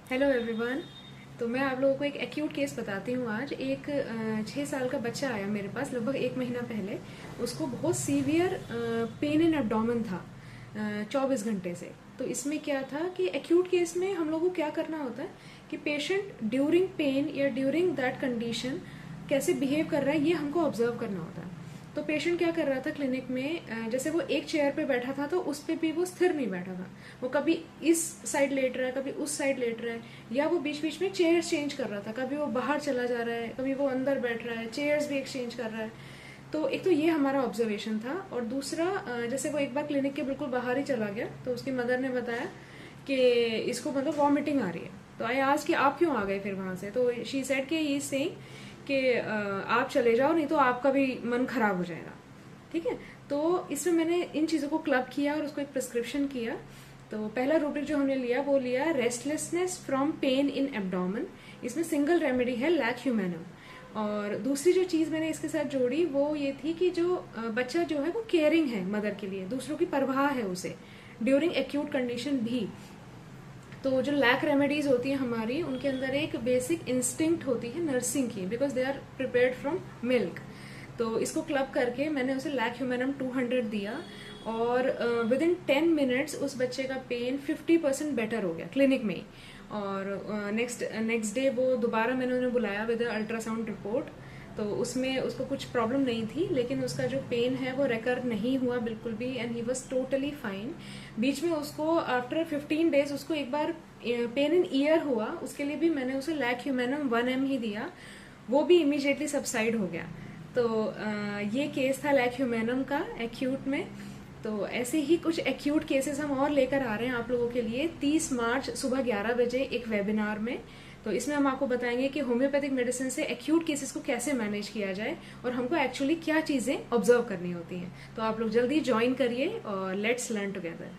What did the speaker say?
Hello everyone. तो मैं आप लोगों को एक एक्यूट केस बताती हूँ आज। एक 6 साल का बच्चा आया मेरे पास लगभग 1 महीना पहले। उसको बहुत सीवियर पेन इन एब्डोमेन था 24 घंटे से। तो इसमें क्या था कि एक्यूट केस में हम लोगों को क्या करना होता है कि पेशेंट ड्यूरिंग पेन या ड्यूरिंग दैट कंडीशन कैसे बिहेव कर रहा है, ये हमको ऑब्जर्व करना होता है। तो पेशेंट क्या कर रहा था क्लिनिक में, जैसे वो एक चेयर पे बैठा था तो उस पे भी वो स्थिर नहीं बैठा था। वो कभी इस साइड लेट रहा है, कभी उस साइड लेट रहा है, या वो बीच बीच में चेयर्स चेंज कर रहा था। कभी वो बाहर चला जा रहा है, कभी वो अंदर बैठ रहा है, चेयर्स भी एक्सचेंज कर रहा है। तो एक तो ये हमारा ऑब्जर्वेशन था। और दूसरा, जैसे वो एक बार क्लिनिक के बिल्कुल बाहर ही चला गया तो उसकी मदर ने बताया कि इसको मतलब वॉमिटिंग आ रही है। तो आई आज कि आप क्यों आ गए फिर वहां से। तो शी सेड कि ये सेइंग कि आप चले जाओ, नहीं तो आपका भी मन खराब हो जाएगा। ठीक है। तो इसमें मैंने इन चीज़ों को क्लब किया और उसको एक प्रिस्क्रिप्शन किया। तो पहला रूब्रिक जो हमने लिया वो लिया restlessness from pain in abdomen. इसमें सिंगल रेमेडी है लैक ह्यूमैनम। और दूसरी जो चीज़ मैंने इसके साथ जोड़ी वो ये थी कि जो बच्चा जो है वो केयरिंग है मदर के लिए, दूसरों की परवाह है उसे ड्यूरिंग एक्यूट कंडीशन भी। तो जो लैक रेमेडीज होती है हमारी, उनके अंदर एक बेसिक इंस्टिंक्ट होती है नर्सिंग की, because they are prepared from milk. तो इसको क्लब करके मैंने उसे लैक ह्यूमैनम 200 दिया। और विद इन 10 मिनट्स उस बच्चे का पेन 50% बेटर हो गया क्लिनिक में ही। और नेक्स्ट डे वो दोबारा मैंने उन्हें बुलाया विद अल्ट्रासाउंड रिपोर्ट। तो उसमें उसको कुछ प्रॉब्लम नहीं थी, लेकिन उसका जो पेन है वो रिकर नहीं हुआ बिल्कुल भी, and he was totally fine. बीच में उसको आफ्टर 15 डेज उसको एक बार पेन इन ईयर हुआ, उसके लिए भी मैंने उसे लैक ह्यूमैनम 1 mg ही दिया। वो भी इमीडिएटली सबसाइड हो गया। तो ये केस था लैक ह्यूमैनम का एक्यूट में। तो ऐसे ही कुछ एक्यूट केसेस हम और लेकर आ रहे हैं आप लोगों के लिए 30 मार्च सुबह 11 बजे एक वेबिनार में। तो इसमें हम आपको बताएंगे कि होम्योपैथिक मेडिसिन से एक्यूट केसेस को कैसे मैनेज किया जाए और हमको एक्चुअली क्या चीजें ऑब्जर्व करनी होती हैं। तो आप लोग जल्दी ज्वाइन करिए और लेट्स लर्न टुगेदर।